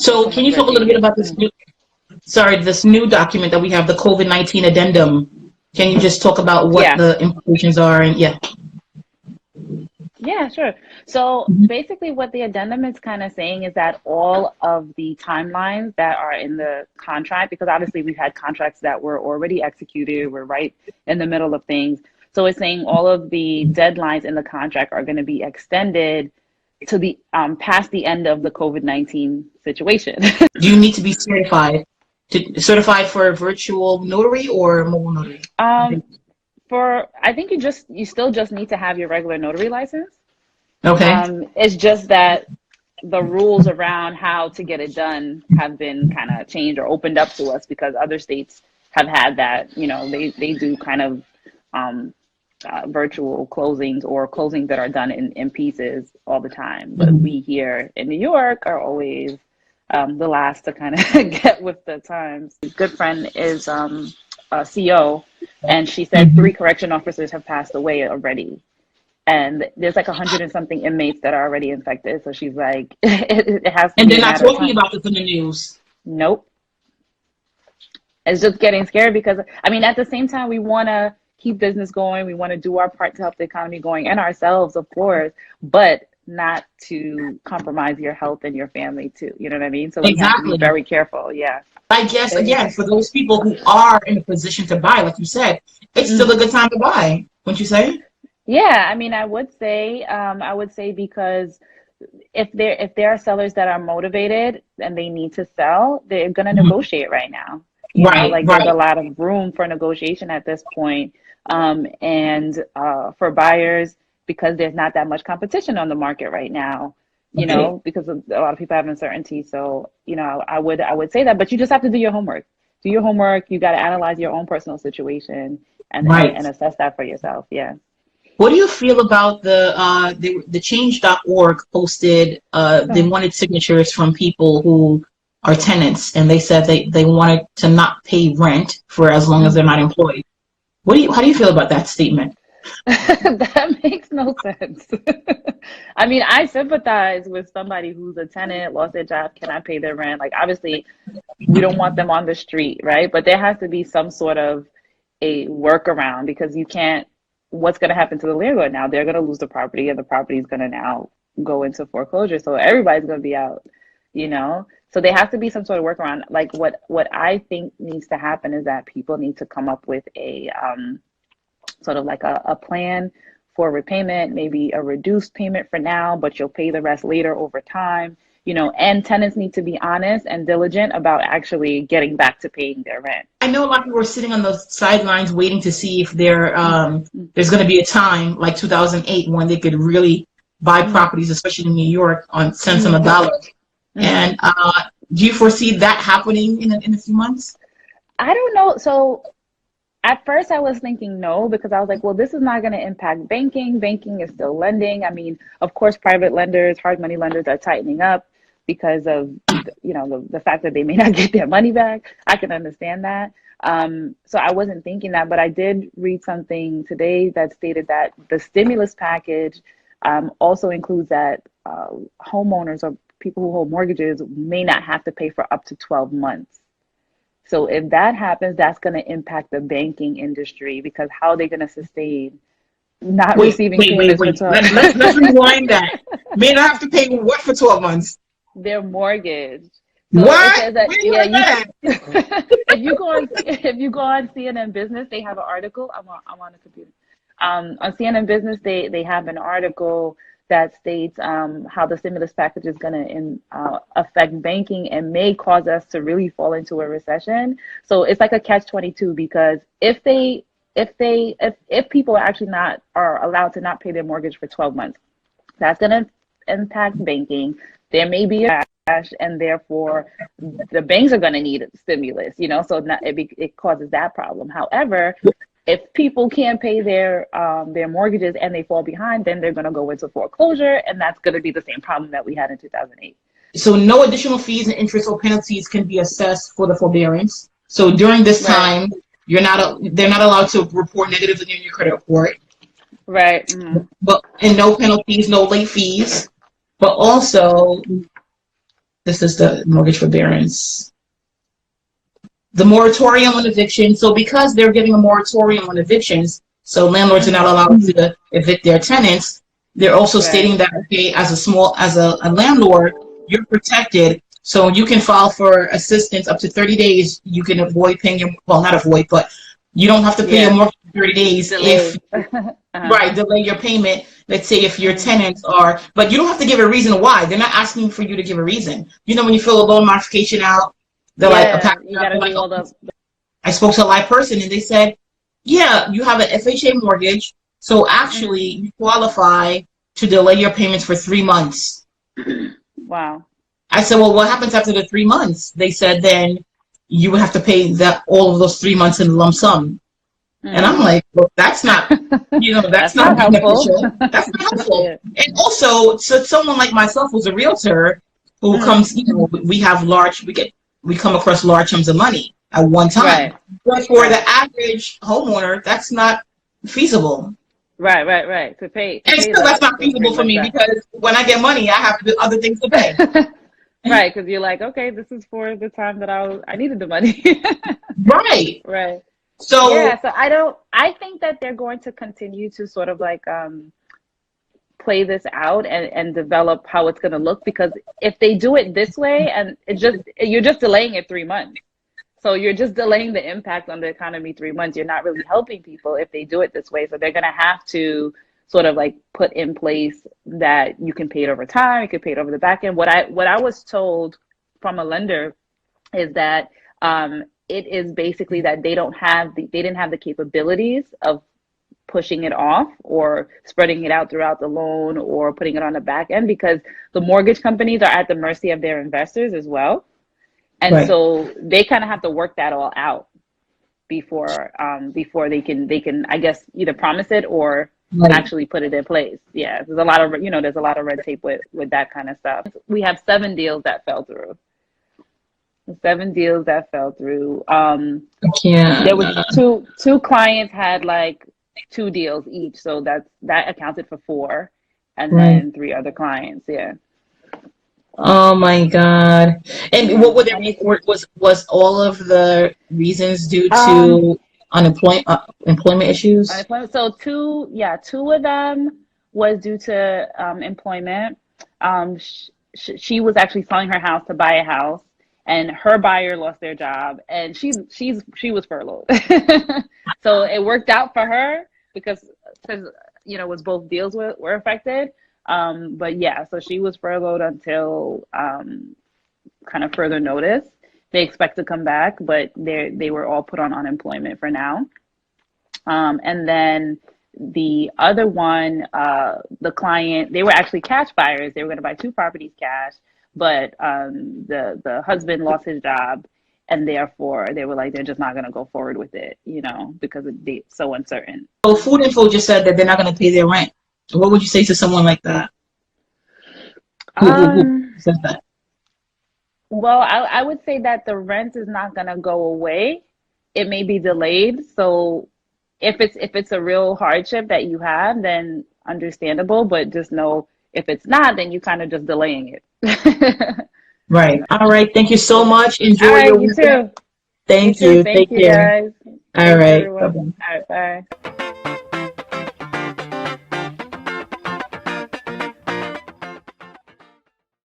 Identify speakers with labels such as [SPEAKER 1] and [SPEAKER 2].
[SPEAKER 1] So can you talk a little bit about this this new document that we have, the COVID-19 Addendum? Can you just talk about what the implications are? And
[SPEAKER 2] Yeah, sure. So basically what the addendum is kind of saying is that all of the timelines that are in the contract, because obviously we've had contracts that were already executed, we're right in the middle of things. So it's saying all of the deadlines in the contract are going to be extended to the past the end of the COVID-19 situation.
[SPEAKER 1] do you need to be certified? Certified for a virtual notary or mobile notary?
[SPEAKER 2] I think you still just need to have your regular notary license.
[SPEAKER 1] Okay.
[SPEAKER 2] It's just that the rules around how to get it done have been kind of changed or opened up to us because other states have had that, they do kind of virtual closings or closings that are done in pieces all the time. But we here in New York are always the last to kind of get with the times. A good friend is a CO, and she said 3 correction officers have passed away already. And there's like 100 and something inmates that are already infected. So she's like, it has to
[SPEAKER 1] and
[SPEAKER 2] be.
[SPEAKER 1] And they're not talking about this in the news.
[SPEAKER 2] Nope. It's just getting scary because, I mean, at the same time, we want to keep business going. We want to do our part to help the economy going and ourselves, of course, but not to compromise your health and your family too. You know what I mean? So we have to be very careful. Yeah.
[SPEAKER 1] I guess, again, for those people who are in a position to buy, like you said, it's still a good time to buy, wouldn't you say?
[SPEAKER 2] Yeah, I mean, I would say because if there are sellers that are motivated and they need to sell, they're going to negotiate right now. You know, like there's a lot of room for negotiation at this point. And for buyers, because there's not that much competition on the market right now, you know, because a lot of people have uncertainty. So, you know, I would say that, but you just have to do your homework. Do your homework. You got to analyze your own personal situation and assess that for yourself. Yeah.
[SPEAKER 1] What do you feel about the change.org posted, they wanted signatures from people who are tenants, and they said they wanted to not pay rent for as long as they're not employed. How do you feel about that statement?
[SPEAKER 2] That makes no sense. I mean, I sympathize with somebody who's a tenant, lost their job, cannot pay their rent. Like, obviously, we don't want them on the street, right? But there has to be some sort of a workaround because you can't. What's going to happen to the landlord now? They're going to lose the property, and the property is going to now go into foreclosure. So everybody's going to be out, you know? So there has to be some sort of workaround. Like what I think needs to happen is that people need to come up with a sort of like a plan for repayment, maybe a reduced payment for now, but you'll pay the rest later over time, you know, and tenants need to be honest and diligent about actually getting back to paying their rent.
[SPEAKER 1] I know a lot of people are sitting on the sidelines waiting to see if there's going to be a time like 2008 when they could really buy properties, especially in New York, on cents on the dollar. And do you foresee that happening in a few months?
[SPEAKER 2] I don't know. So at first I was thinking no, because I was like, well, this is not going to impact banking. Banking is still lending. I mean, of course, private lenders, hard money lenders are tightening up because of, you know, the fact that they may not get their money back. I can understand that. So I wasn't thinking that, but I did read something today that stated that the stimulus package also includes that homeowners or people who hold mortgages may not have to pay for up to 12 months. So if that happens, that's going to impact the banking industry because how are they going to sustain not receiving payments for 12 months?
[SPEAKER 1] Let's rewind that. May not have to pay what for 12 months?
[SPEAKER 2] Their mortgage. So
[SPEAKER 1] what?
[SPEAKER 2] It says that, if you go on CNN Business, they have an article. I'm on the computer. On CNN Business, they have an article that states how the stimulus package is going to affect banking and may cause us to really fall into a recession. So it's like a catch-22 because if people are allowed to not pay their mortgage for 12 months, that's going to impact banking. There may be a crash, and therefore the banks are going to need stimulus. You know, so it causes that problem. However, if people can't pay their mortgages and they fall behind, then they're going to go into foreclosure, and that's going to be the same problem that we had in 2008.
[SPEAKER 1] So no additional fees and interest or penalties can be assessed for the forbearance. So during this time, they're not allowed to report negatively in your credit report.
[SPEAKER 2] Right.
[SPEAKER 1] And no penalties, no late fees. But also, This is the mortgage forbearance. The moratorium on eviction. So because they're giving a moratorium on evictions, so landlords are not allowed to evict their tenants, they're also stating that, okay, as a landlord, you're protected. So you can file for assistance up to 30 days. You can avoid paying your, well, not avoid, but you don't have to pay your mortgage for 30 days if, right, delay your payment. Let's say if your tenants are, but you don't have to give a reason why. They're not asking for you to give a reason. You know, when you fill a loan modification out, they're
[SPEAKER 2] you gotta do all the.
[SPEAKER 1] I spoke to a live person and they said, yeah, you have an FHA mortgage. So actually you qualify to delay your payments for 3 months.
[SPEAKER 2] Wow.
[SPEAKER 1] I said, well, what happens after the 3 months? They said, then you would have to pay that all of those 3 months in lump sum. And I'm like, well, that's not, you know, that's not beneficial. That's not helpful. And also, so someone like myself who's a realtor who comes, you know, we come across large sums of money at one time. But for the average homeowner, that's not feasible.
[SPEAKER 2] Right. To pay.
[SPEAKER 1] And still, that's not feasible for me because when I get money, I have other things to pay.
[SPEAKER 2] Right, because you're like, okay, this is for the time that I needed the money. Right. So yeah, so I think that they're going to continue to sort of like play this out and develop how it's going to look, because if they do it this way and you're just delaying it 3 months. So you're just delaying the impact on the economy 3 months. You're not really helping people if they do it this way. So they're going to have to sort of like put in place that you can pay it over time, you can pay it over the back end. What I was told from a lender is that it is basically that they didn't have the capabilities of pushing it off or spreading it out throughout the loan or putting it on the back end, because the mortgage companies are at the mercy of their investors as well. And so they kind of have to work that all out before they can I guess either promise it or actually put it in place. Yeah, there's a lot of red tape with that kind of stuff. We have 7 deals that fell through. 7 deals that fell through. There was two clients had like 2 deals each, so that accounted for 4, and then 3 other clients. Yeah.
[SPEAKER 1] Oh my God! And what would was all of the reasons due to employment issues?
[SPEAKER 2] So 2 of them was due to employment. She was actually selling her house to buy a house, and her buyer lost their job, and she was furloughed. So it worked out for her because was both deals were affected. But yeah, so she was furloughed until kind of further notice. They expect to come back, but they were all put on unemployment for now. And then the other one, the client, they were actually cash buyers. They were going to buy 2 properties cash, but the husband lost his job, and therefore they were like, they're just not going to go forward with it, because it's so uncertain.
[SPEAKER 1] So Food Info just said that they're not going to pay their rent. What would you say to someone like that? Who says that?
[SPEAKER 2] Well, I would say that the rent is not going to go away. It may be delayed. So if it's a real hardship that you have, then understandable. But just know if it's not, then you kind of just delaying it.
[SPEAKER 1] Right. All right. Thank you so much. Enjoy your weekend.
[SPEAKER 2] You too.
[SPEAKER 1] Thank you.
[SPEAKER 2] Thank you,
[SPEAKER 1] care.
[SPEAKER 2] guys.
[SPEAKER 1] All right.
[SPEAKER 2] Bye-bye. All right. Bye.